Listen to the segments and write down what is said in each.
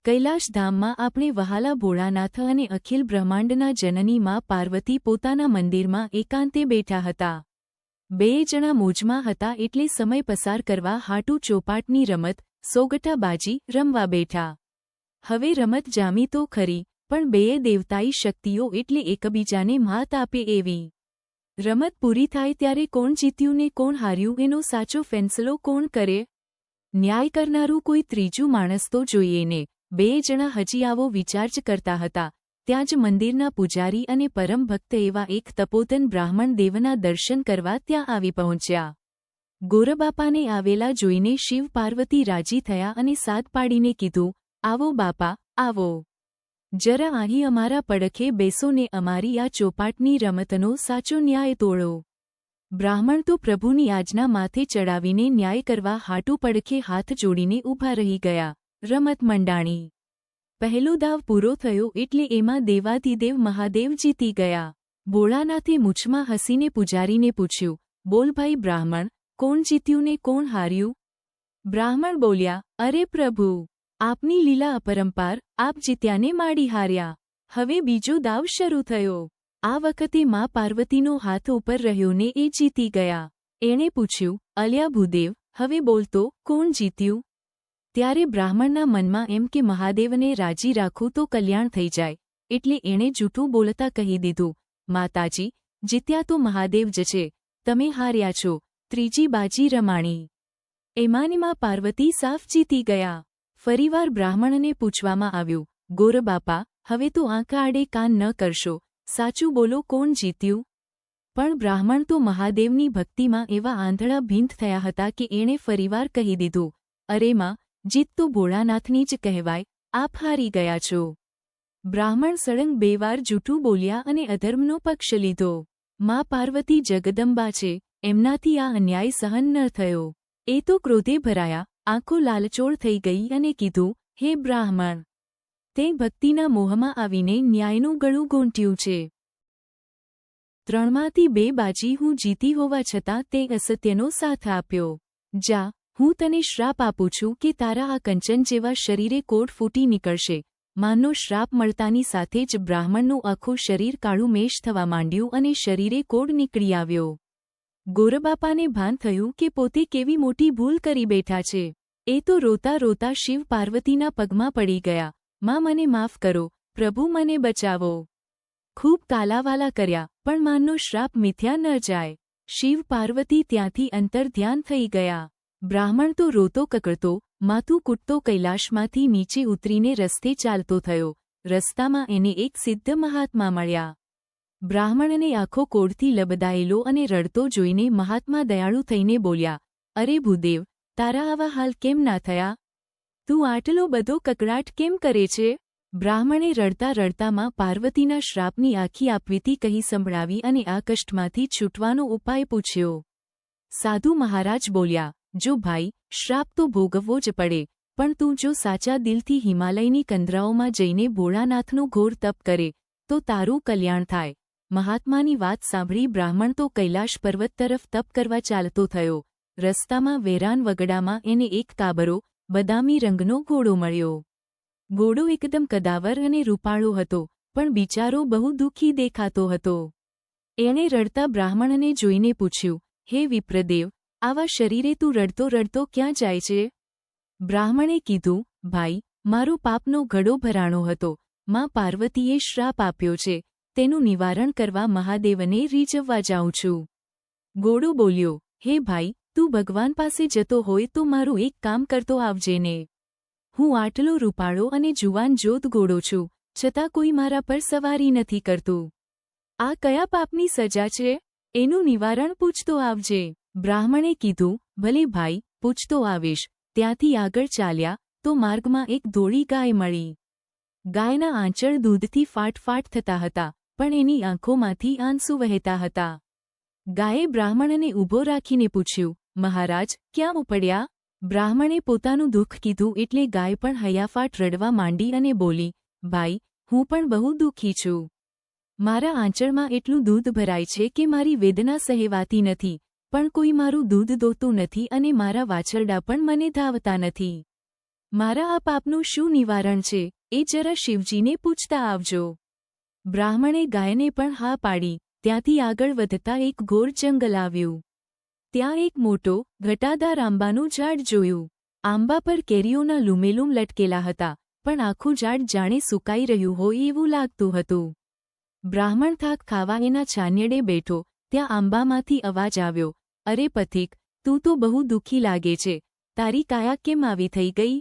કૈલાશ ધામમાં આપણે વહાલા ભોળાનાથ અને અખિલ બ્રહ્માંડના જનની માં પાર્વતી પોતાના મંદિરમાં એકાંતે બેઠા હતા. બેય જણા મોજમાં હતા એટલે સમય પસાર કરવા હાટુ ચોપાટની રમત સોગઠાબાજી રમવા બેઠા. હવે રમત જામી તો ખરી, પણ બેય દેવતાઈ શક્તિઓ એટલે એકબીજાને માત આપે એવી. રમત પૂરી થાય ત્યારે કોણ જીત્યું ને કોણ હાર્યું એનો સાચો ફેંસલો કોણ કરે? ન્યાય કરનારું કોઈ ત્રીજું માણસ તો જોઈએ ને. બેય જણા હજી આવો વિચાર જ કરતા હતા ત્યાં જ મંદિરના પૂજારી અને પરમ ભક્ત એવા એક તપોધન બ્રાહ્મણ દેવના દર્શન કરવા ત્યાં આવી પહોંચ્યા. ગોરબાપાને આવેલા જોઈને શિવ પાર્વતી રાજી થયા અને સાદ પાડીને કીધું, આવો બાપા, આવો. જરા અહીં અમારા પડખે બેસો ને અમારી આ ચોપાટની રમતનો સાચો ન્યાય તોળો. બ્રાહ્મણ તો પ્રભુની આજ્ઞા માથે ચડાવીને ન્યાય કરવા હાટુ પડખે હાથ જોડીને ઊભા રહી ગયા. રમત મંડાણી. પહેલો દાવ પૂરો થયો એટલે એમાં દેવાધિદેવ મહાદેવ જીતી ગયા. ભોળાનાથે મૂછમાં હસીને પૂજારીને પૂછ્યું, બોલ ભાઈ બ્રાહ્મણ, કોણ જીત્યું ને કોણ હાર્યું? બ્રાહ્મણ બોલ્યા, અરે પ્રભુ, આપની લીલા અપરંપાર, આપ જીત્યાને માડી હાર્યા. હવે બીજો દાવ શરૂ થયો. આ વખતે મા પાર્વતીનો હાથ ઉપર રહ્યો ને એ જીતી ગયા. એણે પૂછ્યું, અલ્યા ભૂદેવ, હવે બોલતો, કોણ જીત્યું? ત્યારે બ્રાહ્મણના મનમાં એમ કે મહાદેવને રાજી રાખું તો કલ્યાણ થઈ જાય, એટલે એણે જૂઠું બોલતા કહી દીધું, માતાજી, જીત્યા તો મહાદેવ જ છે, તમે હાર્યા છો. ત્રીજી બાજી રમાણી. એમાંનીમાં પાર્વતી સાફ જીતી ગયા. ફરીવાર બ્રાહ્મણને પૂછવામાં આવ્યું, ગોરબાપા, હવે તો આંખ આડે કાન ન કરશો, સાચું બોલો, કોણ જીત્યું? પણ બ્રાહ્મણ તો મહાદેવની ભક્તિમાં એવા આંધળા ભીંત થયા હતા કે એણે ફરીવાર કહી દીધું, અરે માં, જીત તો ભોળાનાથની જ કહેવાય, આપ હારી ગયા છો. બ્રાહ્મણ સળંગ 2 વાર જૂઠું બોલ્યા અને અધર્મનો પક્ષ લીધો. મા પાર્વતી જગદંબા છે, એમનાથી આ અન્યાય સહન ન થયો. એ તો ક્રોધે ભરાયા, આંખો લાલચોળ થઈ ગઈ અને કીધું, હે બ્રાહ્મણ, તે ભક્તિના મોહમાં આવીને ન્યાયનું ગળું ગૂંટ્યું છે. 3માંથી 2 બાજી હું જીતી હોવા છતાં તે અસત્યનો સાથ આપ્યો. જા, હું તને શ્રાપ આપું છું કે તારા આ કંચન જેવા શરીરે કોડ ફૂટી નીકળશે. માનનો શ્રાપ મળતાની સાથે જ બ્રાહ્મણનું આખું શરીર કાળું મેષ થવા માંડ્યું અને શરીરે કોડ નીકળી આવ્યો. ગોરબાપાને ભાન થયું કે પોતે કેવી મોટી ભૂલ કરી બેઠા છે. એ તો રોતા રોતા શિવ પાર્વતીના પગમાં પડી ગયા. માં, મને માફ કરો, પ્રભુ, મને બચાવો. ખૂબ કાલાવાલા કર્યા, પણ માનનો શ્રાપ મિથ્યા ન જાય. શિવ પાર્વતી ત્યાંથી અંતર ધ્યાન થઈ ગયા. બ્રાહ્મણ તો રોતો કકળતો, માથું કૂટતો કૈલાશમાંથી નીચે ઉતરીને રસ્તે ચાલતો થયો. રસ્તામાં એને એક સિદ્ધ મહાત્મા મળ્યા. બ્રાહ્મણને આખો કોડથી લબદાયેલો અને રડતો જોઈને મહાત્મા દયાળુ થઈને બોલ્યા, અરે ભૂદેવ, તારા આવા હાલ કેમ ના થયા? તું આટલો બધો કકળાટ કેમ કરે છે? બ્રાહ્મણે રડતા રડતામાં પાર્વતીના શ્રાપની આખી આપવીતી કહી સંભળાવી અને આ કષ્ટમાંથી છૂટવાનો ઉપાય પૂછ્યો. સાધુ મહારાજ બોલ્યા, જો ભાઈ, શ્રાપ તો ભોગવવો જ પડે, પણ તું જો સાચા દિલથી હિમાલયની કંદરાઓમાં જઈને ભોળાનાથનું ઘોર તપ કરે, તો તારું કલ્યાણ થાય. મહાત્માની વાત સાંભળી બ્રાહ્મણ તો કૈલાશ પર્વત તરફ તપ કરવા ચાલતો થયો. રસ્તામાં વેરાન વગડામાં એને એક કાબરો, બદામી રંગનો ઘોડો મળ્યો. ઘોડો એકદમ કદાવર અને રૂપાળો હતો, પણ બિચારો બહુ દુઃખી દેખાતો હતો. એણે રડતા બ્રાહ્મણને જોઈને પૂછ્યું, હે વિપ્રદેવ, આવા શરીરે તું રડતો રડતો ક્યાં જાય છે? બ્રાહ્મણે કીધું, ભાઈ, મારો પાપનો ઘડો ભરાણો હતો. માં પાર્વતીએ શ્રાપ આપ્યો છે, તેનું નિવારણ કરવા મહાદેવને રીઝવવા જાઉં છું. ઘોડો બોલ્યો, હે ભાઈ, તું ભગવાન પાસે જતો હોય તો મારું એક કામ કરતો આવજે ને. હું આટલો રૂપાળો અને જુવાન જોધ ઘોડો છું, છતાં કોઈ મારા પર સવારી નથી કરતું. આ કયા પાપની સજા છે? એનું નિવારણ પૂછતો આવજે. બ્રાહ્મણે કીધું, ભલે ભાઈ, પૂછતો આવીશ. ત્યાંથી આગળ ચાલ્યા તો માર્ગમાં એક ધોળી ગાય મળી. ગાયના આંચળ દૂધથી ફાટફાટ થતા હતા, પણ એની આંખોમાંથી આંસુ વહેતા હતા. ગાયે બ્રાહ્મણને ઊભો રાખીને પૂછ્યું, મહારાજ, ક્યાં ઉપડ્યા? બ્રાહ્મણે પોતાનું દુઃખ કીધું એટલે ગાય પણ હૈયાફાટ રડવા માંડી અને બોલી, ભાઈ, હું પણ બહુ દુઃખી છું. મારા આંચળમાં એટલું દૂધ ભરાય છે કે મારી વેદના સહેવાતી નથી, પણ કોઈ મારું દૂધ દોતું નથી અને મારા વાછરડા પણ મને ધાવતા નથી. મારા આ પાપનું શું નિવારણ છે એ જરા શિવજીને પૂછતા આવજો. બ્રાહ્મણે ગાયને પણ હા પાડી. ત્યાંથી આગળ વધતા એક ઘોર જંગલ આવ્યું. ત્યાં એક મોટો ઘટાદાર આંબાનું ઝાડ જોયું. આંબા પર કેરીઓના લૂમેલૂમ લટકેલા હતા, પણ આખું ઝાડ જાણે સુકાઈ રહ્યું હોય એવું લાગતું હતું. બ્રાહ્મણ થાક ખાવા એના છાનિયડે બેઠો. ત્યાં આંબામાંથી અવાજ આવ્યો, અરે પથિક, તું તો બહુ દુઃખી લાગે છે. તારી કાયા કેમ આવી થઈ ગઈ?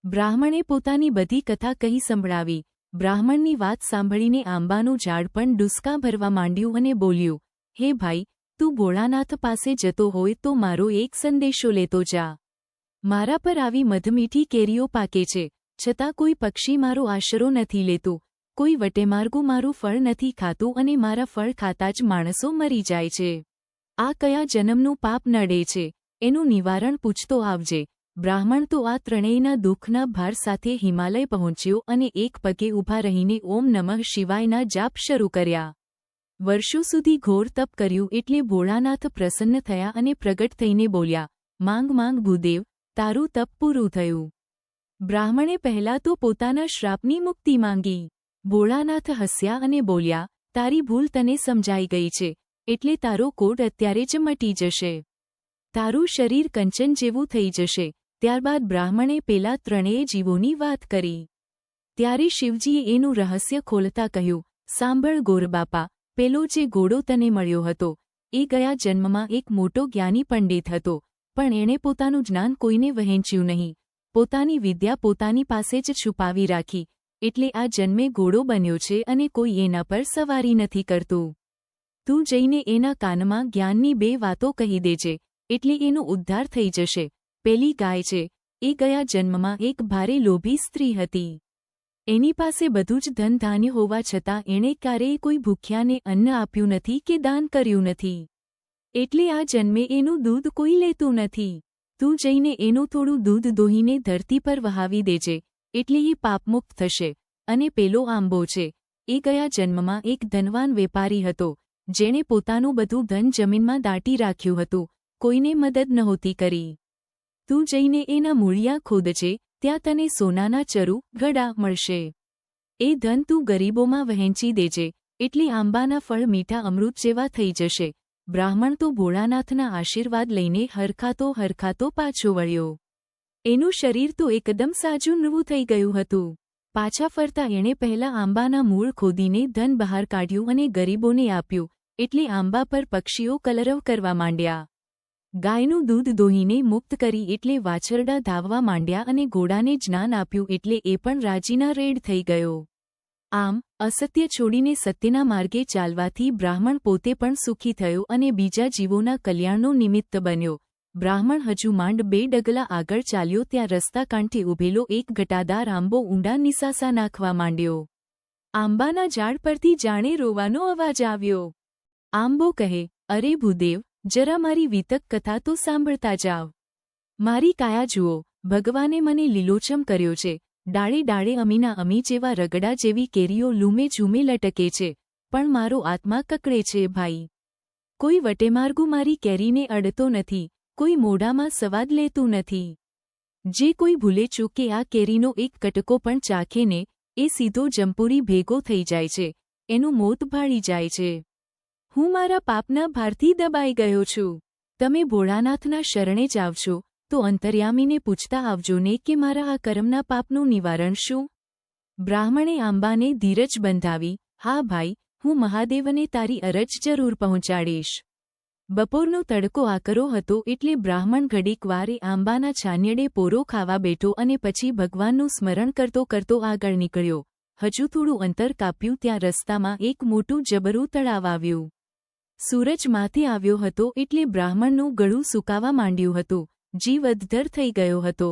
બ્રાહ્મણે પોતાની બધી કથા કહી સંભળાવી. બ્રાહ્મણની વાત સાંભળીને આંબાનું ઝાડ પણ ડૂસકા ભરવા માંડ્યું અને બોલ્યું, હે ભાઈ, તું ભોળાનાથ પાસે જતો હોય તો મારો એક સંદેશો લેતો જા. મારા પર આવી મધમીઠી કેરીઓ પાકે છે, છતાં કોઈ પક્ષી મારો આશરો નથી લેતું, કોઈ વટેમાર્ગું મારું ફળ નથી ખાતું અને મારા ફળ ખાતા જ માણસો મરી જાય છે. આ કયા જન્મનું પાપ નડે છે, એનું નિવારણ પૂછતો આવજે. બ્રાહ્મણ તો આ ત્રણેયના દુઃખના ભાર સાથે હિમાલય પહોંચ્યો અને એક પગે ઊભા રહીને ઓમ નમઃ શિવાયના જાપ શરૂ કર્યા. વર્ષો સુધી ઘોર તપ કર્યું એટલે ભોળાનાથ પ્રસન્ન થયા અને પ્રગટ થઈને બોલ્યા, માંગ માંગ ભૂદેવ, તારું તપ પૂરું થયું. બ્રાહ્મણે પહેલાં તો પોતાના શ્રાપની મુક્તિ માંગી. ભોળાનાથ હસ્યા અને બોલ્યા, તારી ભૂલ તને સમજાઈ ગઈ છે, એટલે તારો કોડ અત્યારે જ મટી જશે. તારું શરીર કંચન જેવું થઈ જશે. ત્યારબાદ બ્રાહ્મણે પેલા ત્રણેય જીવોની વાત કરી. ત્યારે શિવજીએ એનું રહસ્ય ખોલતા કહ્યું, સાંભળ ગોરબાપા, પેલો જે ઘોડો તને મળ્યો હતો એ ગયા જન્મમાં એક મોટો જ્ઞાની પંડિત હતો, પણ એણે પોતાનું જ્ઞાન કોઈને વહેંચ્યું નહીં. પોતાની વિદ્યા પોતાની પાસે જ છુપાવી રાખી, એટલે આ જન્મે ઘોડો બન્યો છે અને કોઈ એના પર સવારી નથી કરતું. તું જઈને એના કાનમાં જ્ઞાનની બે વાતો કહી દેજે, એટલે એનો ઉદ્ધાર થઈ જશે. પેલી ગાય છે, એ ગયા જન્મમાં એક ભારે લોભી સ્ત્રી હતી. એની પાસે બધું જ ધન ધાન્ય હોવા છતાં એણે ક્યારેય કોઈ ભૂખ્યાને અન્ન આપ્યું નથી કે દાન કર્યું નથી. એટલે આ જન્મે એનું દૂધ કોઈ લેતું નથી. તું જઈને એનું થોડું દૂધ દોહીને ધરતી પર વહાવી દેજે, એટલે એ પાપમુક્ત થશે. અને પેલો આંબો છે, એ ગયા જન્મમાં એક ધનવાન વેપારી હતો, જેણે પોતાનું બધું ધન જમીનમાં દાટી રાખ્યું હતું, કોઈને મદદ નહોતી કરી. તું જઈને એના મૂળિયા ખોદજે, ત્યાં તને સોનાના ચરુ ગડા મળશે. એ ધન તું ગરીબોમાં વહેંચી દેજે, એટલે આંબાના ફળ મીઠા અમૃત જેવા થઈ જશે. બ્રાહ્મણ તો ભોળાનાથના આશીર્વાદ લઈને હરખાતો પાછો વળ્યો. એનું શરીર તો એકદમ સાજું નવું થઈ ગયું હતું. પાછા ફરતા એણે પહેલા આંબાના મૂળ ખોદીને ધન બહાર કાઢ્યું અને ગરીબોને આપ્યું, એટલે આંબા પર પક્ષીઓ કલરવ કરવા માંડ્યા. ગાયનું દૂધ દોહીને મુક્ત કરી એટલે વાછરડા ધાવવા માંડ્યા અને ઘોડાને જ્ઞાન આપ્યું એટલે એ પણ રાજીના રેડ થઈ ગયો. આમ અસત્ય છોડીને સત્યના માર્ગે ચાલવાથી બ્રાહ્મણ પોતે પણ સુખી થયો અને બીજા જીવોના કલ્યાણનો નિમિત્ત બન્યો. બ્રાહ્મણ હજુ માંડ 2 ડગલા આગળ ચાલ્યો ત્યાં રસ્તા કાંઠે ઊભેલો એક ઘટાદાર આંબો ઊંડા નિસાસા નાખવા માંડ્યો. આંબાના ઝાડ પરથી જાણે રોવાનો અવાજ આવ્યો. આંબો કહે, અરે ભૂદેવ, જરા મારી વિતક કથા તો સાંભળતા જાવ. મારી કાયા જુઓ, ભગવાને મને લીલોછમ કર્યો છે. ડાળે ડાળે અમીના અમી જેવા રગડા જેવી કેરીઓ લૂમે ઝૂમે લટકે છે, પણ મારો આત્મા કકડે છે ભાઈ. કોઈ વટેમાર્ગું મારી કેરીને અડતો નથી, કોઈ મોઢામાં સ્વાદ લેતું નથી. જે કોઈ ભૂલે ચૂકે આ કેરીનો એક કટકો પણ ચાખે ને, એ સીધો જંપુરી ભેગો થઈ જાય છે, એનું મોત ભાળી જાય છે. હું મારા પાપના ભારથી દબાઈ ગયો છું. તમે ભોળાનાથના શરણે જ આવશો તો અંતર્યામીને પૂછતા આવજો ને કે મારા આ કર્મના પાપનું નિવારણ શું? બ્રાહ્મણે આંબાને ધીરજ બંધાવી, હા ભાઈ, હું મહાદેવને તારી અરજ જરૂર પહોંચાડીશ. બપોરનો તડકો આકરો હતો એટલે બ્રાહ્મણ ઘડીકવાર આંબાના છાનિયડે પોરો ખાવા બેઠો અને પછી ભગવાનનું સ્મરણ કરતો કરતો આગળ નીકળ્યો. હજુ થોડું અંતર કાપ્યું ત્યાં રસ્તામાં એક મોટું જબરું તળાવ આવ્યું. સૂરજ માથે આવ્યો હતો એટલે બ્રાહ્મણનું ગળું સુકાવા માંડ્યું હતું, જીવ અધ્ધર થઈ ગયો હતો.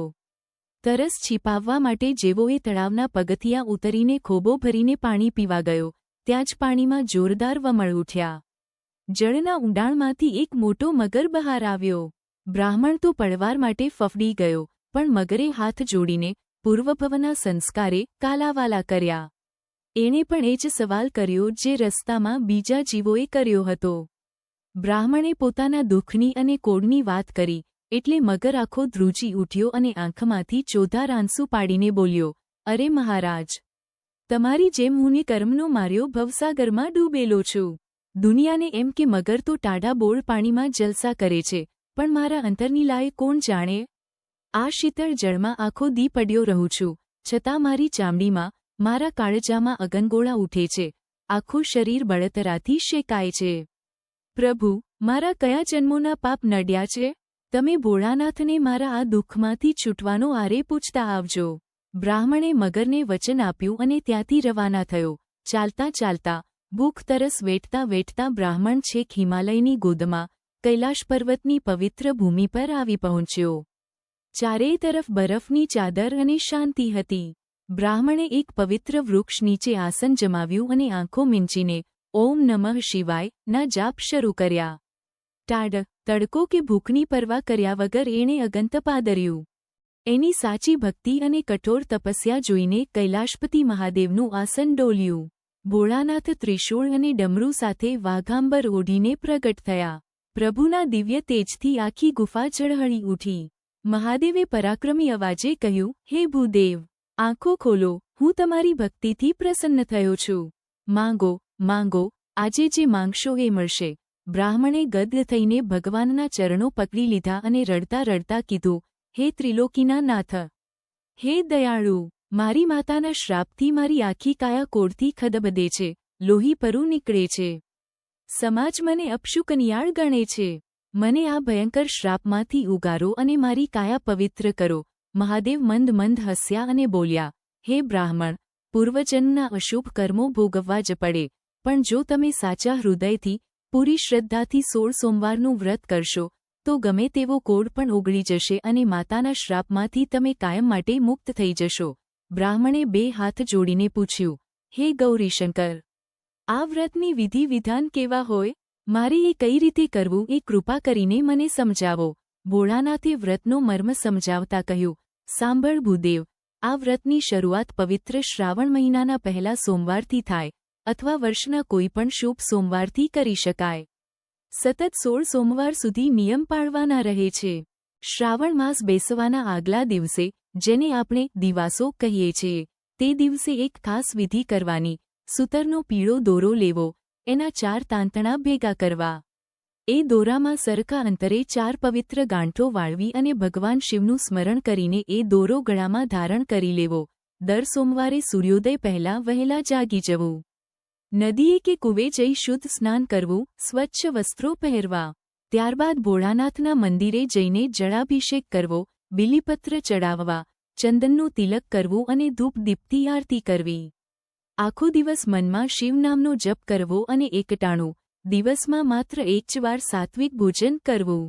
તરસ છીપાવવા માટે જેવો એ તળાવના પગથિયાં ઉતરીને ખોબો ભરીને પાણી પીવા ગયો, ત્યાં જ પાણીમાં જોરદાર વમળ ઉઠ્યા. જળના ઊંડાણમાંથી એક મોટો મગર બહાર આવ્યો. બ્રાહ્મણ તો પડવાર માટે ફફડી ગયો, પણ મગરે હાથ જોડીને પૂર્વભવના સંસ્કારે કાલાવાલા કર્યા. એણે પણ એ જ સવાલ કર્યો જે રસ્તામાં બીજા જીવોએ કર્યો હતો. બ્રાહ્મણે પોતાના દુઃખની અને કોડની વાત કરી, એટલે મગર આખો ધ્રુજી ઉઠ્યો અને આંખમાંથી ચોધાર આંસુ પાડીને બોલ્યો, અરે મહારાજ, તમારી જેમ હું કર્મનો માર્યો ભવસાગરમાં ડૂબેલો છું. દુનિયાને એમ કે મગર તો ટાઢા બોળ પાણીમાં જલસા કરે છે, પણ મારા અંતરની લાય કોણ જાણે? આ શીતળ જળમાં આખો દી પડ્યો રહું છું, છતાં મારી ચામડીમાં, મારા કાળજામાં અગનગોળા ઉઠે છે, આખું શરીર બળતરાથી શેકાય છે. પ્રભુ, મારા કયા જન્મોના પાપ નડ્યા છે? તમે ભોળાનાથને મારા આ દુઃખમાંથી છૂટવાનો આરે પૂછતા આવજો. બ્રાહ્મણે મગરને વચન આપ્યું અને ત્યાંથી રવાના થયો. ચાલતા ચાલતા, ભૂખ તરસ વેઠતા વેઠતા બ્રાહ્મણ છેક હિમાલયની ગોદમાં, કૈલાશ પર્વતની પવિત્ર ભૂમિ પર આવી પહોંચ્યો. ચારેય તરફ બરફની ચાદર અને શાંતિ હતી. બ્રાહ્મણે એક પવિત્ર વૃક્ષ નીચે આસન જમાવ્યું અને આંખો મીંચીને ઓમ નમઃ શિવાય ના જાપ શરૂ કર્યા. ટાઢ, તડકો કે ભૂખની પરવા કર્યા વગર એણે અગંતપા દર્યું. એની સાચી ભક્તિ અને કઠોર તપસ્યા જોઈને કૈલાશપતિ મહાદેવનું આસન ડોલ્યું. ભોળાનાથ ત્રિશૂળ અને ડમરૂ સાથે વાઘાંબર ઓઢીને પ્રગટ થયા. પ્રભુના દિવ્ય તેજથી આખી ગુફા ઝળહળી ઉઠી. મહાદેવે પરાક્રમી અવાજે કહ્યું, હે ભૂદેવ, આંખો ખોલો, હું તમારી ભક્તિથી પ્રસન્ન થયો છું. માંગો, માંગો, આજે જે માંગશો એ મળશે. બ્રાહ્મણે ગદ્ગદ થઈને ભગવાનના ચરણો પકડી લીધા અને રડતા રડતા કીધું, હે ત્રિલોકીના નાથ, હે દયાળુ, મારી માતાના શ્રાપથી મારી આખી કાયા કોળથી ખદબદે છે, લોહી પરું નીકળે છે. સમાજ મને અપશુકનિયાળ ગણે છે. મને આ ભયંકર શ્રાપમાંથી ઉગારો અને મારી કાયા પવિત્ર કરો. મહાદેવ મંદ મંદ હસ્યા અને બોલ્યા, હે બ્રાહ્મણ, પૂર્વજન્મના અશુભ કર્મો ભોગવવા જ પડે, પણ જો તમે સાચા હૃદયથી, પૂરી શ્રદ્ધાથી 16 સોમવારનું વ્રત કરશો, તો ગમે તેવો કોડ પણ ઓગળી જશે અને માતાના શ્રાપમાંથી તમે કાયમ માટે મુક્ત થઈ જશો. બ્રાહ્મણે 2 હાથ જોડીને પૂછ્યું, હે ગૌરીશંકર, આ વ્રતની વિધિ વિધાન કેવા હોય? મારે એ કઈ રીતે કરવું એ કૃપા કરીને મને સમજાવો. ભોળાનાથે વ્રતનો મર્મ સમજાવતા કહ્યું, સાંભળ ભૂદેવ, આ વ્રતની શરૂઆત પવિત્ર શ્રાવણ મહિનાના પહેલા સોમવારથી થાય, અથવા વર્ષના કોઈ પણ શુભ સોમવારથી કરી શકાય. સતત 16 સોમવાર સુધી નિયમ પાળવાના રહે છે. શ્રાવણ માસ બેસવાના આગલા દિવસે, જેને આપણે દિવાસો કહીએ છીએ, તે દિવસે એક ખાસ વિધિ કરવાની. સૂતરનો પીળો દોરો લેવો, એના 4 તાંતણા ભેગા કરવા. એ દોરામાં સરખા અંતરે 4 પવિત્ર ગાંઠો વાળવી અને ભગવાન શિવનું સ્મરણ કરીને એ દોરો ગળામાં ધારણ કરી લેવો. દર સોમવારે સૂર્યોદય પહેલાં વહેલા જાગી જવું. નદીએ કે કૂવે જઈ શુદ્ધ સ્નાન કરવું, સ્વચ્છ વસ્ત્રો પહેરવા. ત્યારબાદ ભોળાનાથના મંદિરે જઈને જળાભિષેક કરવો, બિલીપત્ર ચડાવવા, ચંદનનું તિલક કરવું અને ધૂપ દીપથી આરતી કરવી. આખો દિવસ મનમાં શિવ નામનો જપ કરવો અને એકટાણું, દિવસમાં માત્ર 1 જ વાર સાત્વિક ભોજન કરવું.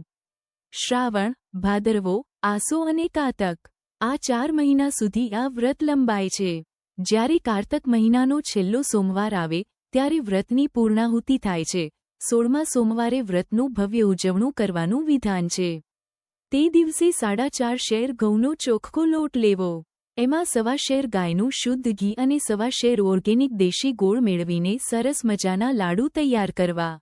શ્રાવણ, ભાદરવો, આસો અને કારતક, આ 4 મહિના સુધી આ વ્રત લંબાય છે. જ્યારે કારતક મહિનાનો છેલ્લો સોમવાર આવે, ત્યારે વ્રતની પૂર્ણાહુતિ થાય છે. 16મા સોમવારે વ્રતનું ભવ્ય ઉજવણું કરવાનું વિધાન છે. તે દિવસે 4.5 શેર ઘઉંનો ચોખ્ખો લોટ લેવો. એમાં 1.25 શેર ગાયનું શુદ્ધ ઘી અને 1.25 શેર ઓર્ગેનિક દેશી ગોળ મેળવીને સરસ મજાના લાડુ તૈયાર કરવા.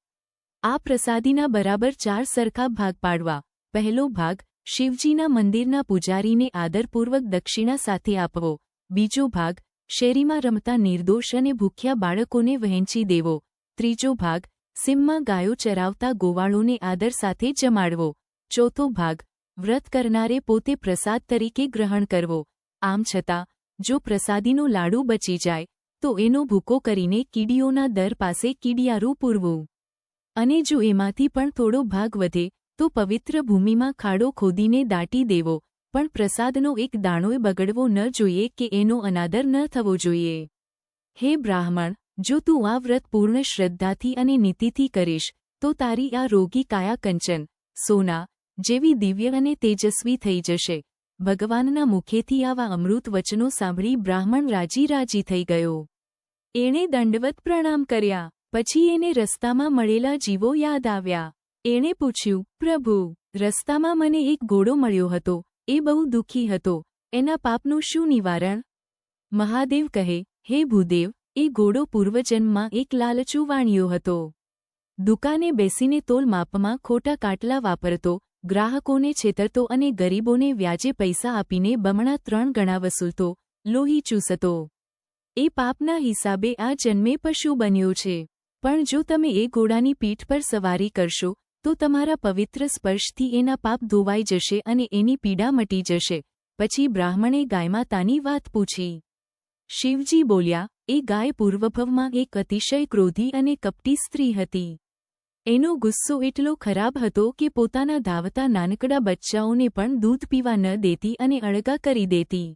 આ પ્રસાદીના બરાબર 4 સરખા ભાગ પાડવા. પહેલો ભાગ, શિવજીના મંદિરના પૂજારીને આદરપૂર્વક દક્ષિણા સાથે આપવો. બીજો ભાગ, શેરીમાં રમતા નિર્દોષ અને ભૂખ્યા બાળકોને વહેંચી દેવો. ત્રીજો ભાગ, સીમમાં ગાયો ચરાવતા ગોવાળોને આદર સાથે જમાડવો. ચોથો ભાગ, વ્રત કરનારે પોતે પ્રસાદ તરીકે ગ્રહણ કરવો. આમ છતાં, જો પ્રસાદીનો લાડુ બચી જાય, તો એનો ભૂકો કરીને કીડીઓના દર પાસે કીડિયારું પૂરવું. અને જો એમાંથી પણ થોડો ભાગ વધે, તો પવિત્ર ભૂમિમાં ખાડો ખોદીને દાટી દેવો. પણ પ્રસાદનો એક દાણોય બગડવો ન જોઈએ કે એનો અનાદર ન થવો જોઈએ. હે બ્રાહ્મણ, જો તું આ વ્રત પૂર્ણ શ્રદ્ધાથી અને નીતિથી કરીશ, તો તારી આ રોગી કાયા કંચન, સોના, જેવી દિવ્ય અને તેજસ્વી થઈ જશે. ભગવાનના મુખેથી આવા અમૃત વચનો સાંભળી બ્રાહ્મણ રાજી રાજી થઈ ગયો. એણે દંડવત પ્રણામ કર્યા. પછી એને રસ્તામાં મળેલા જીવો યાદ આવ્યા. એણે પૂછ્યું, પ્રભુ, રસ્તામાં મને એક ઘોડો મળ્યો હતો, એ બહુ દુઃખી હતો, એના પાપનું શું નિવારણ? મહાદેવ કહે, હે ભૂદેવ, એ ઘોડો પૂર્વજન્મમાં એક લાલચુ વાણિયો હતો. દુકાને બેસીને તોલ માપમાં ખોટા કાટલા વાપરતો, ગ્રાહકોને છેતરતો અને ગરીબોને વ્યાજે પૈસા આપીને બમણા 3 ગણા વસૂલતો, લોહી ચૂસતો. એ પાપના હિસાબે આ જન્મે પશુ બન્યો છે. પણ જો તમે એ ઘોડાની પીઠ પર સવારી કરશો તો તમારા પવિત્ર સ્પર્શથી એના પાપ ધોવાઈ જશે અને એની પીડા મટી જશે. પછી બ્રાહ્મણે ગાયમાતાની વાત પૂછી. શિવજી બોલ્યા, એ ગાય પૂર્વભવમાં એક અતિશય ક્રોધી અને કપટી સ્ત્રી હતી. એનો ગુસ્સો એટલો ખરાબ હતો કે પોતાના ધાવતા નાનકડા બચ્ચાઓને પણ દૂધ પીવા ન દેતી અને અળગા કરી દેતી.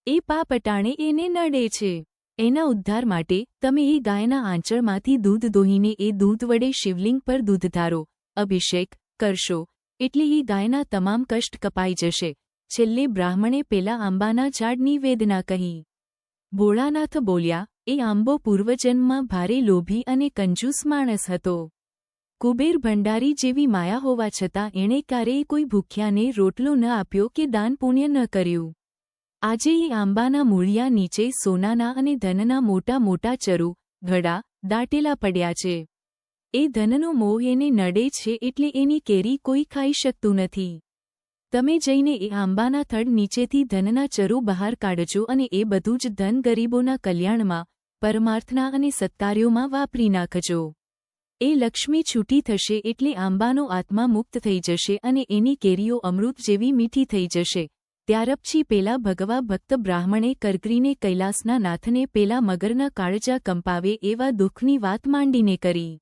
એ પાપ અટાણે એને નડે છે. એના ઉદ્ધાર માટે તમે એ ગાયના આંચળમાંથી દૂધ દોહીને એ દૂધ વડે શિવલિંગ પર દૂધધારો અભિષેક કરશો એટલે એ ગાયના તમામ કષ્ટ કપાઈ જશે. છેલ્લે બ્રાહ્મણે પેલા આંબાના ઝાડની વેદના કહી. ભોળાનાથ બોલ્યા, એ આંબો પૂર્વજન્મમાં ભારે લોભી અને કંજૂસ માણસ હતો. કુબેર ભંડારી જેવી માયા હોવા છતાં એણે ક્યારેય કોઈ ભૂખ્યાને રોટલો ન આપ્યો કે દાન પુણ્ય ન કર્યું. આજે એ આંબાના મૂળિયા નીચે સોનાના અને ધનના મોટા મોટા ચરુ, ઘડા, દાટેલા પડ્યા છે. એ ધનનો મોહ એને નડે છે એટલે એની કેરી કોઈ ખાઈ શકતું નથી. તમે જઈને એ આંબાના થડ નીચેથી ધનના ચરુ બહાર કાઢજો અને એ બધું જ ધન ગરીબોના કલ્યાણમાં, પરમાર્થના અને સત્કાર્યોમાં વાપરી નાખજો. એ લક્ષ્મી છૂટી થશે એટલે આંબાનો આત્મા મુક્ત થઈ જશે અને એની કેરીઓ અમૃત જેવી મીઠી થઈ જશે. ત્યારપછી પેલા ભગવા ભક્ત બ્રાહ્મણે કરકરીને કૈલાસના નાથને પેલા મગરના કાળજા કંપાવે એવા દુઃખની વાત માંડીને કરી.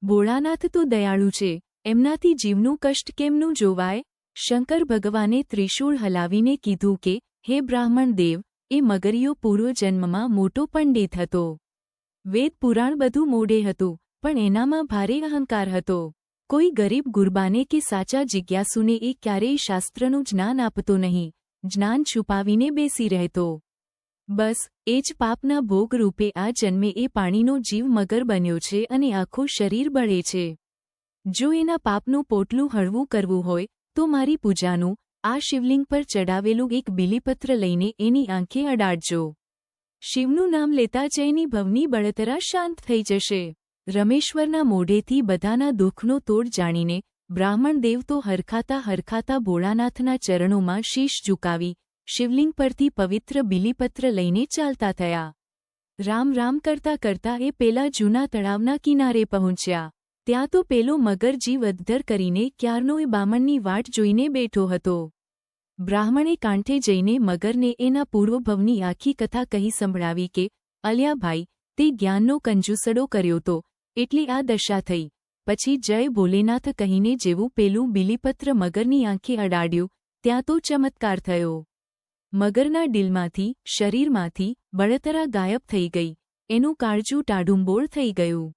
ભોળાનાથ તો દયાળુ છે, એમનાથી જીવનું કષ્ટ કેમનું જોવાય? શંકર ભગવાને ત્રિશૂળ હલાવીને કીધું કે, હે બ્રાહ્મણ દેવ, એ મગરીયો પૂર્વજન્મમાં મોટો પંડિત હતો. વેદ પુરાણ બધું મોઢે હતું, પણ એનામાં ભારે અહંકાર હતો. કોઈ ગરીબ ગુરબાને કે સાચા જિજ્ઞાસુને એ ક્યારેય શાસ્ત્રનું જ્ઞાન આપતો નહીં, જ્ઞાન છુપાવીને બેસી રહેતો. બસ એ જ પાપના ભોગ રૂપે આ જન્મે એ પાણીનો જીવ મગર બન્યો છે અને આખું શરીર બળે છે. જો એના પાપનું પોટલું હળવું કરવું હોય તો મારી પૂજાનું, આ શિવલિંગ પર ચડાવેલું એક બીલીપત્ર લઈને એની આંખે અડાડજો. શિવનું નામ લેતા જ એની ભવની બળતરા શાંત થઈ જશે. રમેશ્વરના મોઢેથી બધાના દુઃખનો તોડ જાણીને બ્રાહ્મણ દેવ તો હરખાતા ભોળાનાથના ચરણોમાં શીશ ઝુકાવી શિવલિંગ પરથી પવિત્ર બીલીપત્ર લઈને ચાલતા થયા. રામ રામ કરતા કરતા એ પેલા જૂના તળાવના કિનારે પહોંચ્યા. ત્યાં તો પેલો મગર જીવ અદ્ધર કરીને ક્યારનો એ બામણની વાટ જોઈને બેઠો હતો. બ્રાહ્મણે કાંઠે જઈને મગરને એના પૂર્વભવની આખી કથા કહી સંભળાવી કે, અલ્યા ભાઈ, તે જ્ઞાનનો કંજૂસડો કર્યો તો, એટલે આ દશા થઈ. પછી જય ભોલેનાથ કહીને જેવું પેલું બીલીપત્ર મગરની આંખે અડાડ્યું, ત્યાં તો ચમત્કાર થયો. મગરના ડીલમાંથી, શરીરમાંથી, બળતરા ગાયબ થઈ ગઈ. એનું કાળજું ટાઢુંબોળ થઈ ગયું.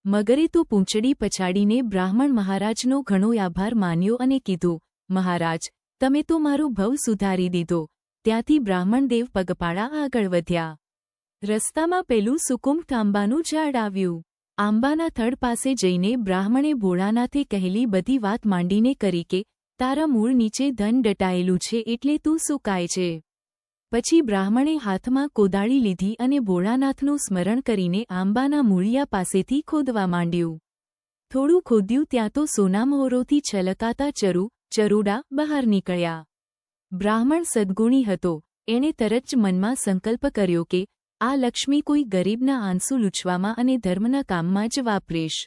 મગરે તો પૂંછડી પછાડીને બ્રાહ્મણ મહારાજનો ઘણો આભાર માન્યો અને કીધું, મહારાજ, તમે તો મારો ભવ સુધારી દીધો. ત્યાંથી બ્રાહ્મણદેવ પગપાળા આગળ વધ્યા. રસ્તામાં પેલું સુકુમ આંબાનું ઝાડ આવ્યું. આંબાના થડ પાસે જઈને બ્રાહ્મણે ભોળાનાથે કહેલી બધી વાત માંડીને કરી કે, તારા મૂળ નીચે ધન દટાયેલું છે એટલે તું સુકાય છે. પછી બ્રાહ્મણે હાથમાં કોદાળી લીધી અને ભોળાનાથનું સ્મરણ કરીને આંબાના મૂળિયા પાસેથી ખોદવા માંડ્યું. થોડું ખોદ્યું ત્યાં તો સોનામહોરોથી છલકાતા ચરુડા બહાર નીકળ્યા. બ્રાહ્મણ સદ્ગુણી હતો. એણે તરત જ મનમાં સંકલ્પ કર્યો કે, આ લક્ષ્મી કોઈ ગરીબના આંસુ લૂછવામાં અને ધર્મના કામમાં જ વાપરીશ.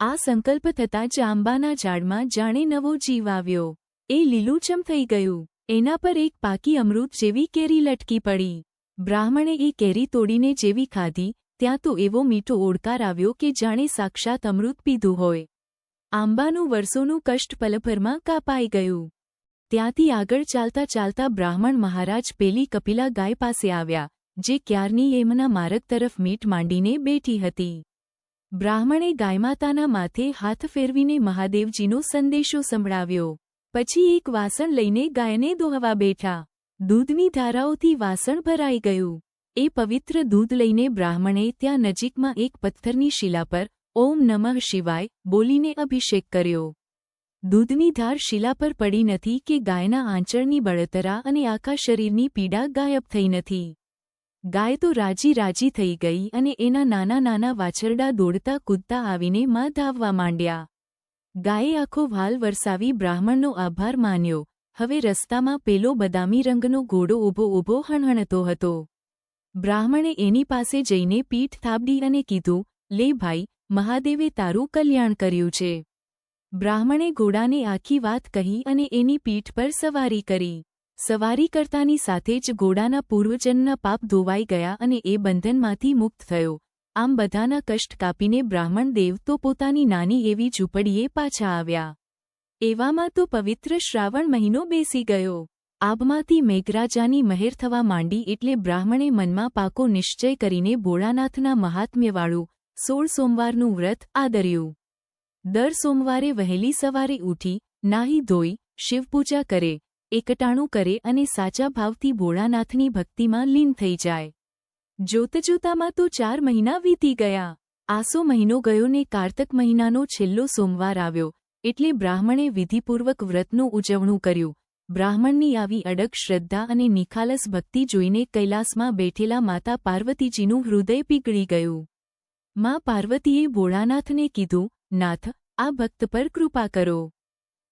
આ સંકલ્પ થતાં જ આંબાના ઝાડમાં જાણે નવો જીવ આવ્યો. એ લીલુંછમ થઈ ગયું. એના પર એક પાકી અમૃત જેવી કેરી લટકી પડી. બ્રાહ્મણે એ કેરી તોડીને જેવી ખાધી, ત્યાં તો એવો મીઠો ઓડકાર આવ્યો કે જાણે સાક્ષાત અમૃત પીધું હોય. આંબાનું વર્ષોનું કષ્ટ પલભરમાં કાપાઈ ગયું. ત્યાંથી આગળ ચાલતા ચાલતા બ્રાહ્મણ મહારાજ પેલી કપિલા ગાય પાસે આવ્યા, જે ક્યારની એમના માર્ગ તરફ મીટ માંડીને બેઠી હતી. બ્રાહ્મણે ગાયમાતાના માથે હાથ ફેરવીને મહાદેવજીનો સંદેશો સંભળાવ્યો. પછી એક વાસણ લઈને ગાયને દોહવા બેઠા. દૂધની ધારાઓથી વાસણ ભરાઈ ગયું. એ પવિત્ર દૂધ લઈને બ્રાહ્મણે ત્યાં નજીકમાં એક પથ્થરની શિલા પર ઓમ નમઃ શિવાય બોલીને અભિષેક કર્યો. દૂધની ધાર શિલા પર પડી નથી કે ગાયના આંચળની બળતરા અને આખા શરીરની પીડા ગાયબ થઈ નથી. ગાય તો રાજી થઈ ગઈ અને એના નાના નાના વાછરડા દોડતા કૂદતા આવીને માં ધાવવા માંડ્યા. ગાયે આખો વાલ વરસાવી બ્રાહ્મણનો આભાર માન્યો. હવે રસ્તામાં પેલો બદામી રંગનો ઘોડો ઊભો હણહણતો હતો. બ્રાહ્મણે એની પાસે જઈને પીઠ થાબડી અને કીધું, લે ભાઈ, મહાદેવે તારું કલ્યાણ કર્યું છે. બ્રાહ્મણે ઘોડાને આખી વાત કહી અને એની પીઠ પર સવારી કરી. સવારી કરતાની સાથે જ ઘોડાના પૂર્વજન્મના પાપ ધોવાઈ ગયા અને એ બંધનમાંથી મુક્ત થયો. આમ બધાના કષ્ટ કાપીને બ્રાહ્મણ દેવ તો પોતાની નાની એવી ઝૂંપડીએ પાછા આવ્યા. એવામાં તો પવિત્ર શ્રાવણ મહિનો બેસી ગયો. આબમાંથી મેઘરાજાની મહેર થવા માંડી એટલે બ્રાહ્મણે મનમાં પાકો નિશ્ચય કરીને ભોળાનાથના મહાત્મ્યવાળું 16 સોમવારનું વ્રત આદર્યું. દર સોમવારે વહેલી સવારે ઉઠી, નાહી ધોઈ, શિવપૂજા કરે, એકટાણું કરે અને સાચા ભાવથી ભોળાનાથની ભક્તિમાં લીન થઈ જાય. જોતજોતામાં તો 4 મહિના વીતી ગયા. આસો મહિનો ગયો ને કારતક મહિનાનો છેલ્લો સોમવાર આવ્યો એટલે બ્રાહ્મણે વિધિપૂર્વક વ્રતનું ઉજવણું કર્યું. બ્રાહ્મણની આવી અડગ શ્રદ્ધા અને નિખાલસ ભક્તિ જોઈને કૈલાસમાં બેઠેલા માતા પાર્વતીજીનું હૃદય પીગળી ગયું. મા પાર્વતીએ ભોળાનાથને કીધું, નાથ, આ ભક્ત પર કૃપા કરો.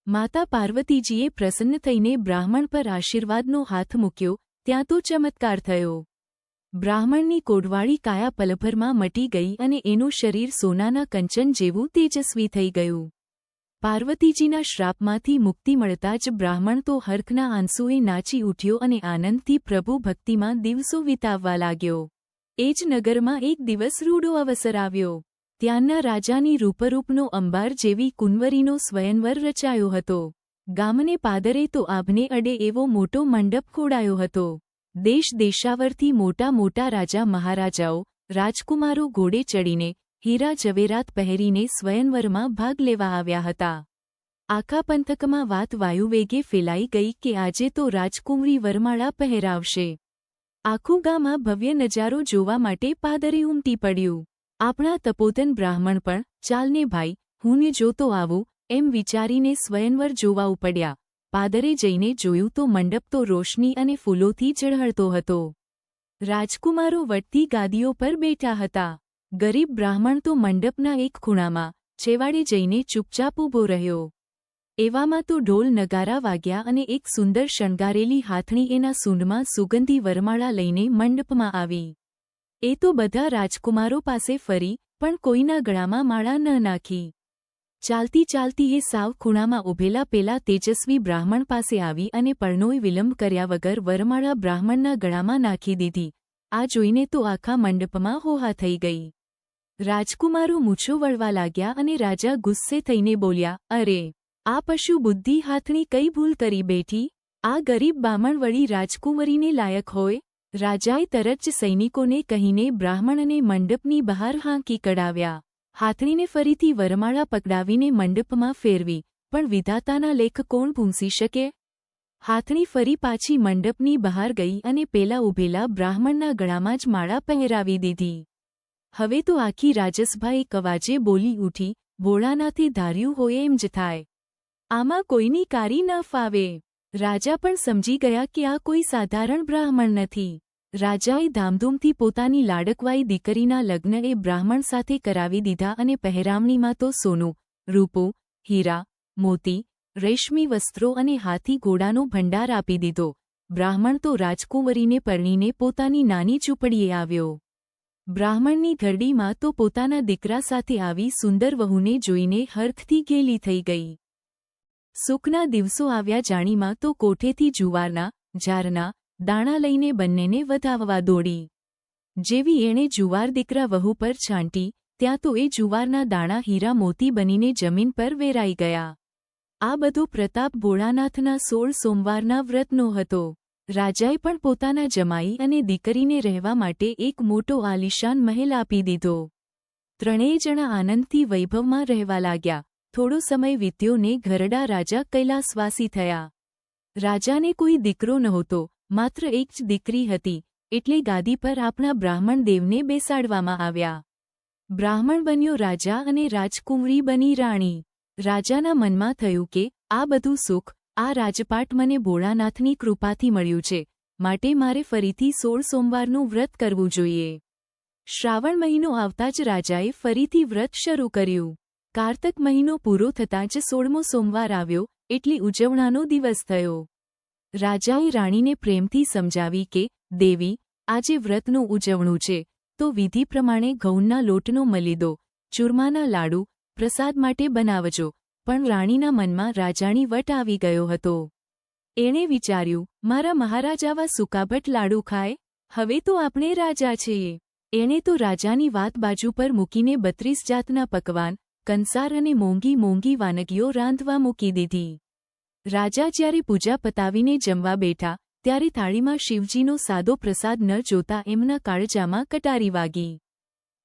માતા પાર્વતીજીએ પ્રસન્ન થઈને બ્રાહ્મણ પર આશીર્વાદનો હાથ મૂક્યો. ત્યાં તો ચમત્કાર થયો. બ્રાહ્મણની કોઢવાળી કાયા પલભરમાં મટી ગઈ અને એનું શરીર સોનાના કંચન જેવું તેજસ્વી થઈ ગયું. પાર્વતીજીના શ્રાપમાંથી મુક્તિ મળતા જ બ્રાહ્મણ તો હર્ખના આંસુએ નાચી ઉઠ્યો અને આનંદથી પ્રભુ ભક્તિમાં દિવસો વિતાવવા લાગ્યો. એ જ નગરમાં એક દિવસ રૂડો અવસર આવ્યો. ત્યાંના રાજાની રૂપરૂપનો અંબાર જેવી કુંવરીનો સ્વયંવર રચાયો હતો. ગામને પાદરે તો આભને અડે એવો મોટો મંડપ ખોડાયો હતો. દેશ દેશાવરથી મોટા મોટા રાજા મહારાજાઓ, રાજકુમારો ઘોડે ચડીને, હીરા જવેરાત પહેરીને સ્વયંવરમાં ભાગ લેવા આવ્યા હતા. આખા પંથકમાં વાત વાયુવેગે ફેલાઈ ગઈ કે આજે તો રાજકુંવરી વરમાળા પહેરાવશે. આખું ગામ આ ભવ્ય નજારો જોવા માટે પાદરે ઉમટી પડ્યું. આપણા તપોધન બ્રાહ્મણ પણ, ચાલને ભાઈ, હું જોતો આવું, એમ વિચારીને સ્વયંવર જોવા ઉપડ્યા. પાદરે જઈને જોયું તો મંડપ તો રોશની અને ફૂલોથી ઝળહળતો હતો. રાજકુમારો વટતી ગાદીઓ પર બેઠા હતા. ગરીબ બ્રાહ્મણ તો મંડપના એક ખૂણામાં, છેવાડે જઈને ચૂપચાપ ઊભો રહ્યો. એવામાં તો ઢોલ નગારા વાગ્યા અને એક સુંદર શણગારેલી હાથણી એના સૂંઢમાં સુગંધી વરમાળા લઈને મંડપમાં આવી. એ તો બધા રાજકુમારો પાસે ફરી, પણ કોઈના ગળામાં માળા ન નાખી. ચાલતી ચાલતી એ સાવ ખૂણામાં ઊભેલા પેલા તેજસ્વી બ્રાહ્મણ પાસે આવી અને પળનોય વિલંબ કર્યા વગર વરમાળા બ્રાહ્મણના ગળામાં નાખી દીધી. આ જોઈને તો આખા મંડપમાં હોહા થઈ ગઈ. રાજકુમારો મૂછો વળવા લાગ્યા અને રાજા ગુસ્સે થઈને બોલ્યા, અરે! આ પશુ બુદ્ધિ હાથણી કઈ ભૂલ કરી બેઠી? આ ગરીબ બામણ વળી રાજકુંવરીને લાયક હોય? રાજાએ તરત જ સૈનિકોને કહીને બ્રાહ્મણને મંડપની બહાર હાંકી કઢાવ્યા. હાથણીને ફરીથી વરમાળા પકડાવીને મંડપમાં ફેરવી, પણ વિધાતાના લેખ કોણ ભૂંસી શકે? હાથણી ફરી પાછી મંડપની બહાર ગઈ અને પેલા ઊભેલા બ્રાહ્મણના ગળામાં જ માળા પહેરાવી દીધી. હવે તો આખી રાજસભા એક અવાજે બોલી ઉઠી, ભોળાનાથે ધાર્યું હોય એમ જ થાય. આમાં કોઈની કારી ન ફાવે. રાજા પણ સમજી ગયા કે આ કોઈ સાધારણ બ્રાહ્મણ નથી. રાજાએ ધામધૂમથી પોતાની લાડકવાઈ દીકરીના લગ્ન એ બ્રાહ્મણ સાથે કરાવી દીધા અને પહેરામણીમાં તો સોનું, રૂપું, હીરા, મોતી, રેશમી વસ્ત્રો અને હાથી ઘોડાનો ભંડાર આપી દીધો. બ્રાહ્મણ તો રાજકુંવરીને પરણીને પોતાની નાની ઝૂંપડીએ આવ્યો. બ્રાહ્મણની ઘરડીમાં તો પોતાના દીકરા સાથે આવી સુંદર વહુને જોઈને હર્ખથી ઘેલી થઈ ગઈ. સુખના દિવસો આવ્યા જાણીમાં તો કોઠેથી જુવારના, જારના, દાણા લઈને બંનેને વધાવવા દોડી. જેવી એણે જુવાર દીકરા વહુ પર છાંટી, ત્યાં તો એ જુવારના દાણા હીરા મોતી બનીને જમીન પર વેરાઈ ગયા. આ બધો પ્રતાપ ભોળાનાથના 16 સોમવારના વ્રતનો હતો. રાજાએ પણ પોતાના જમાઈ અને દીકરીને રહેવા માટે એક મોટો આલીશાન મહેલ આપી દીધો. ત્રણેય જણા આનંદથી વૈભવમાં રહેવા લાગ્યા. થોડો સમય વીત્યો ને ઘરડા રાજા કૈલાસવાસી થયા. રાજાને કોઈ દીકરો નહોતો, માત્ર એક જ દીકરી હતી, એટલે ગાદી પર આપણા બ્રાહ્મણ દેવને બેસાડવામાં આવ્યા. બ્રાહ્મણ બન્યો રાજા અને રાજકુંવરી બની રાણી. રાજાના મનમાં થયું કે આ બધું સુખ, આ રાજપાટ મને ભોળાનાથની કૃપાથી મળ્યું છે, માટે મારે ફરીથી 16 સોમવારનું વ્રત કરવું જોઈએ. શ્રાવણ મહિનો આવતા જ રાજાએ ફરીથી વ્રત શરૂ કર્યું. કાર્તક મહિનો પૂરો થતાં જ 16મો સોમવાર આવ્યો એટલે ઉજવણાનો દિવસ થયો. રાજાએ રાણીને પ્રેમથી સમજાવી કે, દેવી, આજે વ્રતનું ઉજવણું છે, તો વિધિ પ્રમાણે ઘઉંના લોટનો મલી દો, ચૂરમાના લાડુ પ્રસાદ માટે બનાવજો. પણ રાણીના મનમાં રાજાની વટ આવી ગયો હતો. એણે વિચાર્યું, મારા મહારાજ આવા સુકાભટ લાડુ ખાય? હવે તો આપણે રાજા છીએ. એણે તો રાજાની વાત બાજુ પર મૂકીને 32 જાતના પકવાન, કંસાર અને મોંઘી મોંઘી વાનગીઓ રાંધવા મૂકી દીધી. રાજા જ્યારે પૂજા પતાવીને જમવા બેઠા ત્યારે થાળીમાં શિવજીનો સાદો પ્રસાદ ન જોતા એમના કાળજામાં કટારી વાગી.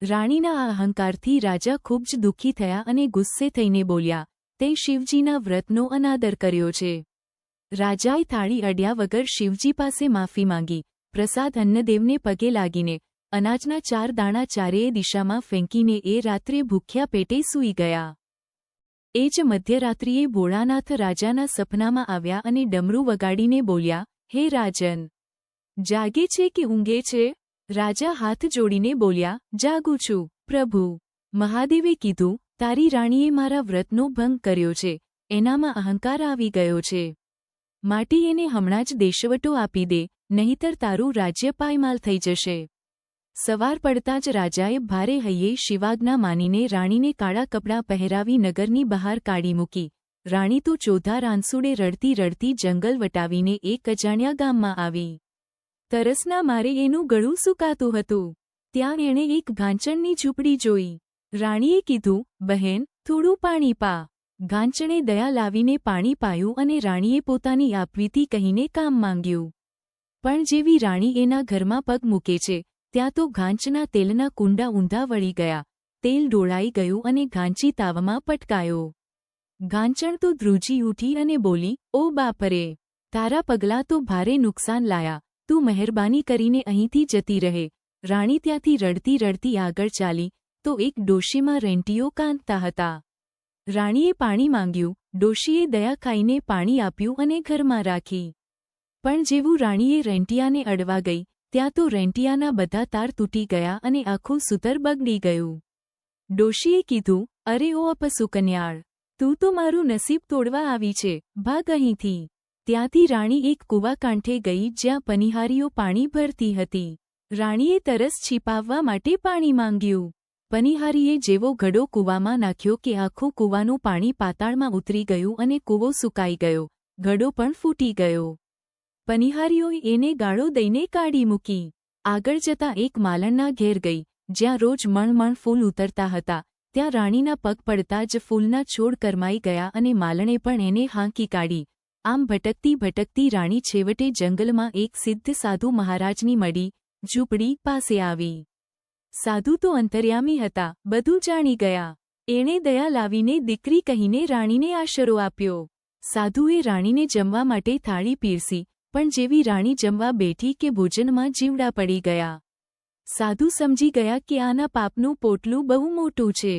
રાણીના આ અહંકારથી રાજા ખૂબ જ દુઃખી થયા અને ગુસ્સે થઈને બોલ્યા, તે શિવજીના વ્રતનો અનાદર કર્યો છે. રાજાએ થાળી અડ્યા વગર શિવજી પાસે માફી માંગી, પ્રસાદ અન્નદેવને પગે લાગીને અનાજના 4 દાણા ચારેય દિશામાં ફેંકીને એ રાત્રે ભૂખ્યા પેટે સૂઈ ગયા. એ જ મધ્યરાત્રિએ ભોળાનાથ રાજાના સપનામાં આવ્યા અને ડમરું વગાડીને બોલ્યા, હે રાજન, જાગે છે કે ઊંઘે છે? રાજા હાથ જોડીને બોલ્યા, જાગું છું, પ્રભુ. મહાદેવે કીધું, તારી રાણીએ મારા વ્રતનો ભંગ કર્યો છે, એનામાં અહંકાર આવી ગયો છે. માટે એને હમણાં જ દેશવટો આપી દે, નહીંતર તારું રાજ્ય પાયમાલ થઈ જશે. સવાર પડતાં જ રાજાએ ભારે હૈયે શિવાજ્ઞા માનીને રાણીને કાળા કપડાં પહેરાવી નગરની બહાર કાઢી મૂકી. રાણી તો ચોધાર આંસુડે રડતી રડતી જંગલ વટાવીને એક અજાણ્યા ગામમાં આવી. તરસના મારે એનું ગળું સૂકાતું હતું. ત્યાં એણે એક ઘાંચણની ઝૂંપડી જોઈ. રાણીએ કીધું, બહેન, થોડું પાણી પા. ઘાંચણે દયા લાવીને પાણી પાયું અને રાણીએ પોતાની આપવીતી કહીને કામ માંગ્યું. પણ જેવી રાણી એના ઘરમાં પગ મૂકે છે ત્યાં તો ઘાંચના તેલના કુંડા ઊંધા વળી ગયા. તેલ ઢોળાઈ ગયું અને ઘાંચી તાવમાં પટકાયો. ઘાંચણ તો ધ્રુજી ઉઠી અને બોલી, ઓ બાપરે, તારા પગલાં તો ભારે નુકસાન લાયા, તું મહેરબાની કરીને અહીંથી જતી રહે. રાણી ત્યાંથી રડતી રડતી આગળ ચાલી તો એક ડોશીમાં રેંટીઓ કાંતતા હતા. રાણીએ પાણી માંગ્યું. ડોશીએ દયા ખાઈને પાણી આપ્યું અને ઘરમાં રાખી. પણ જેવું રાણીએ રેંટિયાને અડવા ગઈ ત્યાં તો રેંટિયાના બધા તાર તૂટી ગયા અને આખું સૂતર બગડી ગયું. ડોશીએ કીધું, અરે ઓ અપસુકન્યાળ, તું તો મારું નસીબ તોડવા આવી છે, ભાગ અહીંથી. ત્યાંથી રાણી એક કૂવા કાંઠે ગઈ જ્યાં પનિહારીઓ પાણી ભરતી હતી. રાણીએ તરસ છીપાવવા માટે પાણી માંગ્યું. પનિહારીએ જેવો ઘડો કૂવામાં નાખ્યો કે આખું કૂવાનું પાણી પાતાળમાં ઉતરી ગયું અને કૂવો સુકાઈ ગયો, ઘડો પણ ફૂટી ગયો. પનિહારીઓએ એને ગાળો દઈને કાઢી મૂકી. આગળ જતાં એક માલણના ઘેર ગઈ, જ્યાં રોજ મણ ફૂલ ઉતરતા હતા. ત્યાં રાણીના પગ પડતા જ ફૂલના છોડ કરમાઈ ગયા અને માલણે પણ એને હાંકી કાઢી. આમ ભટકતી ભટકતી રાણી છેવટે જંગલમાં એક સિદ્ધ સાધુ મહારાજની મળી ઝૂંપડી પાસે આવી. સાધુ તો અંતર્યામી હતા, બધું જાણી ગયા. એણે દયા લાવીને દીકરી કહીને રાણીને આશરો આપ્યો. સાધુએ રાણીને જમવા માટે થાળી પીરસી, પણ જેવી રાણી જમવા બેઠી કે ભોજનમાં જીવડા પડી ગયા. સાધુ સમજી ગયા કે આના પાપનું પોટલું બહુ મોટું છે.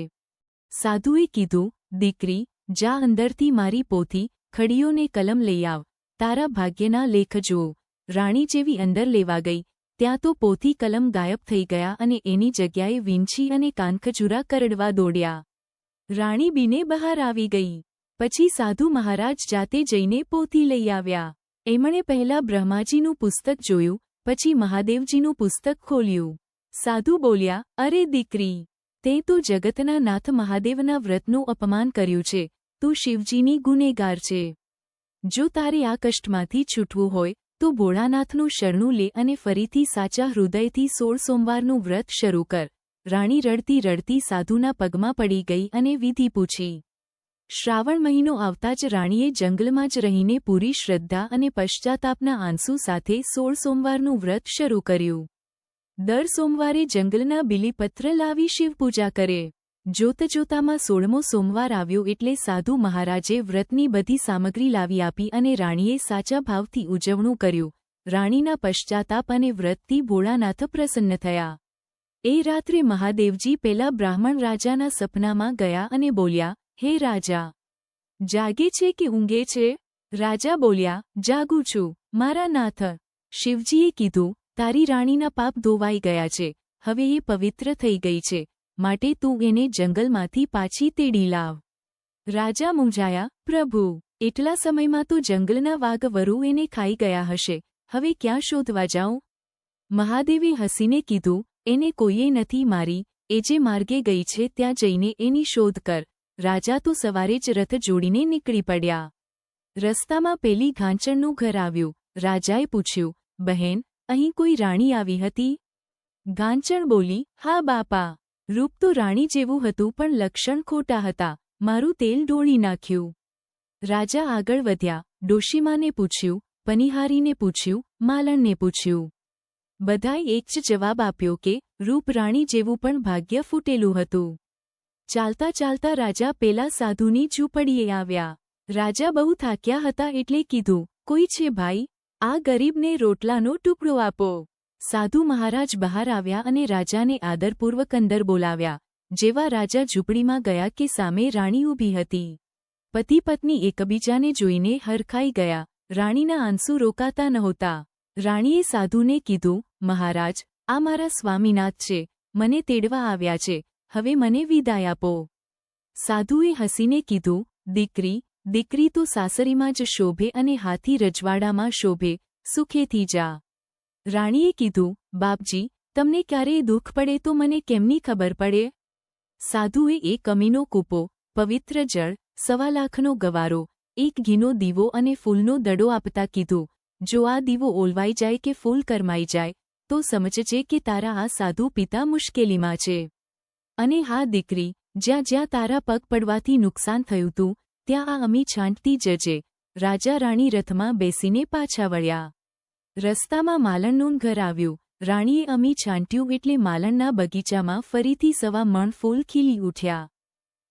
સાધુએ કીધું, દીકરી, જા અંદરથી મારી પોથી, ખડીઓને કલમ લઈ આવ, તારા ભાગ્યના લેખ જુઓ. રાણી જેવી અંદર લેવા ગઈ ત્યાં તો પોથી કલમ ગાયબ થઈ ગયા અને એની જગ્યાએ વીંછી અને કાનખજૂરા કરડવા દોડ્યા. રાણી બીને બહાર આવી ગઈ. પછી સાધુ મહારાજ જાતે જઈને પોથી લઈ આવ્યા. એમણે પહેલા બ્રહ્માજીનું પુસ્તક જોયું, પછી મહાદેવજીનું પુસ્તક ખોલ્યું. સાધુ બોલ્યા, અરે દીકરી, તે તો જગતના નાથ મહાદેવના વ્રતનું અપમાન કર્યું છે, તું શિવજીની ગુનેગાર છે. જો તારે આ કષ્ટમાંથી છૂટવું હોય તો ભોળાનાથનું શરણું લે અને ફરીથી સાચા હૃદયથી 16 સોમવારનું વ્રત શરૂ કર. રાણી રડતી રડતી સાધુના પગમાં પડી ગઈ અને વિધિ પૂછી. શ્રાવણ મહિનો આવતા જ રાણીએ જંગલમાં જ રહીને પૂરી શ્રદ્ધા અને પશ્ચાતાપના આંસુ સાથે 16 સોમવારનું વ્રત શરૂ કર્યું. દર સોમવારે જંગલના બીલીપત્ર લાવી શિવપૂજા કરે. જોતજોતામાં 16મો સોમવાર આવ્યો એટલે સાધુ મહારાજે વ્રતની બધી સામગ્રી લાવી આપી અને રાણીએ સાચા ભાવથી ઉજવણું કર્યું. રાણીના પશ્ચાતાપ અને વ્રતથી ભોળાનાથ પ્રસન્ન થયા. એ રાત્રે મહાદેવજી પેલા બ્રાહ્મણ રાજાના સપનામાં ગયા અને બોલ્યા, હે રાજા, જાગે છે કે ઊંઘે છે? રાજા બોલ્યા, જાગું છું, મારા નાથ. શિવજીએ કીધું, તારી રાણીના પાપ ધોવાઈ ગયા છે, હવે એ પવિત્ર થઈ ગઈ છે, માટે તું એને જંગલમાંથી પાછી તેડી લાવ. રાજા મૂંઝાયા, પ્રભુ, એટલા સમયમાં તો જંગલના વાઘ વરુ એને ખાઈ ગયા હશે, હવે ક્યાં શોધવા જાઉં? મહાદેવે હસીને કીધું, એને કોઈએ નથી મારી, એ જે માર્ગે ગઈ છે ત્યાં જઈને એની શોધ કર. રાજા તો સવારે જ રથ જોડીને નીકળી પડ્યા. રસ્તામાં પેલી ઘાંચણનું ઘર આવ્યું. રાજાએ પૂછ્યું, બહેન, અહીં કોઈ રાણી આવી હતી? ઘાંચણ બોલી, હા બાપા, રૂપ તો રાણી જેવું હતું પણ લક્ષણ ખોટા હતા, મારું તેલ ઢોળી નાખ્યું. રાજા આગળ વધ્યા, ડોશીમાને પૂછ્યું, પનિહારીને પૂછ્યું, માલણને પૂછ્યું. બધાએ એક જ જવાબ આપ્યો કે રૂપ રાણી જેવું પણ ભાગ્ય ફૂટેલું હતું. ચાલતા ચાલતા રાજા પેલા સાધુની ઝૂંપડીએ આવ્યા. રાજા બહુ થાક્યા હતા એટલે કીધું, કોઈ છે ભાઈ? આ ગરીબને રોટલાનો ટુકડો આપો. સાધુ મહારાજ બહાર આવ્યા અને રાજાને આદરપૂર્વક અંદર બોલાવ્યા. જેવા રાજા ઝૂંપડીમાં ગયા કે સામે રાણી ઊભી હતી. પતિ પત્ની એકબીજાને જોઈને હરખાઈ ગયા. રાણીના આંસુ રોકાતા નહોતા. રાણીએ સાધુને કીધું, મહારાજ, આ મારા સ્વામીનાથ છે, મને તેડવા આવ્યા છે, હવે મને વિદાય આપો. સાધુએ હસીને કીધું, દીકરી, દીકરી તો સાસરીમાં જ શોભે અને હાથી રજવાડામાં શોભે, સુખેથી જા. રાણીએ કીધું, બાપજી, તમને ક્યારેય દુઃખ પડે તો મને કેમની ખબર પડે? સાધુએ એક અમીનો કૂપો, પવિત્ર જળ, 1.25 લાખનો ગવારો, એક ઘીનો દીવો અને ફૂલનો દડો આપતા કીધું, જો આ દીવો ઓલવાઈ જાય કે ફૂલ કરમાઈ જાય, તો સમજજે કે તારા આ સાધુ પિતા મુશ્કેલીમાં છે. અને હા દીકરી, જ્યાં જ્યાં તારા પગ પડવાથી નુકસાન થયું તું, ત્યાં આ અમી છાંટતી જજે. રાજા રાણી રથમાં બેસીને પાછા વળ્યા. રસ્તામાં માલણનું ઘર આવ્યું. રાણીએ અમી છાંટ્યું એટલે માલણના બગીચામાં ફરીથી 1.25 મણ ફૂલ ખીલી ઉઠ્યા.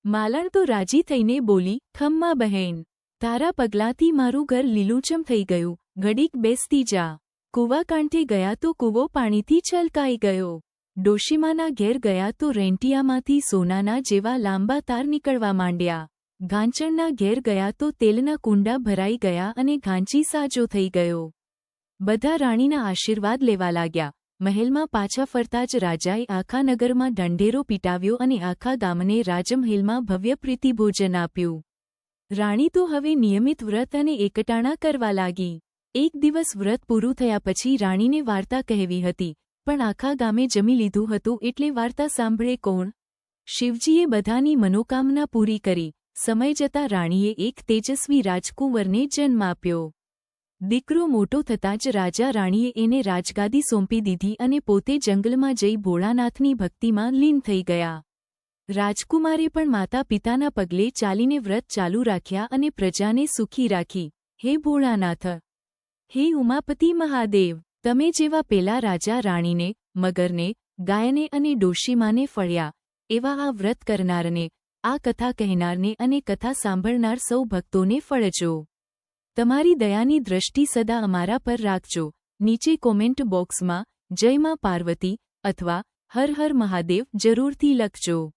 માલણ તો રાજી થઈને બોલી, ખમ્મા બહેન, તારા પગલાંથી મારું ઘર લીલુંછમ થઈ ગયું, ઘડીક બેસતી જા. કૂવા કાંઠે ગયા તો કૂવો પાણીથી છલકાઈ ગયો. ડોશીમાના ઘેર ગયા તો રેંટિયામાંથી સોનાના જેવા લાંબા તાર નીકળવા માંડ્યા. ઘાંચણના ઘેર ગયા તો તેલના કુંડા ભરાઈ ગયા અને ઘાંચી સાજો થઈ ગયો. બધા રાણીના આશીર્વાદ લેવા લાગ્યા. મહેલમાં પાછા ફરતા જ રાજાએ આખા નગરમાં ઢંઢેરો પીટાવ્યો અને આખા ગામને રાજમહેલમાં ભવ્ય પ્રીતિભોજન આપ્યું. રાણી તો હવે નિયમિત વ્રત અને એકટાણા કરવા લાગી. એક દિવસ વ્રત પૂરું થયા પછી રાણીને વાર્તા કહેવી હતી, પણ આખા ગામે જમી લીધું હતું એટલે વાર્તા સાંભળે કોણ? શિવજીએ બધાની મનોકામના પૂરી કરી. સમય જતાં રાણીએ એક તેજસ્વી રાજકુંવરને જન્મ આપ્યો. દીકરો મોટો થતાં જ રાજા રાણીએ એને રાજગાદી સોંપી દીધી અને પોતે જંગલમાં જઈ ભોળાનાથની ભક્તિમાં લીન થઈ ગયા. રાજકુમારે પણ માતા પિતાના પગલે ચાલીને વ્રત ચાલુ રાખ્યા અને પ્રજાને સુખી રાખી. હે ભોળાનાથ! હે ઉમાપતિ મહાદેવ! તમે જેવા પેલા રાજા રાણીને, મગરને, ગાયને અને ડોશીમાને ફળ્યા, એવા આ વ્રત કરનારને, આ કથા કહેનારને અને કથા સાંભળનાર સૌ ભક્તોને ફળજો. તમારી દયાની દ્રષ્ટિ સદા અમારા પર રાખજો. નીચે કોમેન્ટ બોક્સમાં જય માં પાર્વતી અથવા હર હર મહાદેવ જરૂરથી લખજો.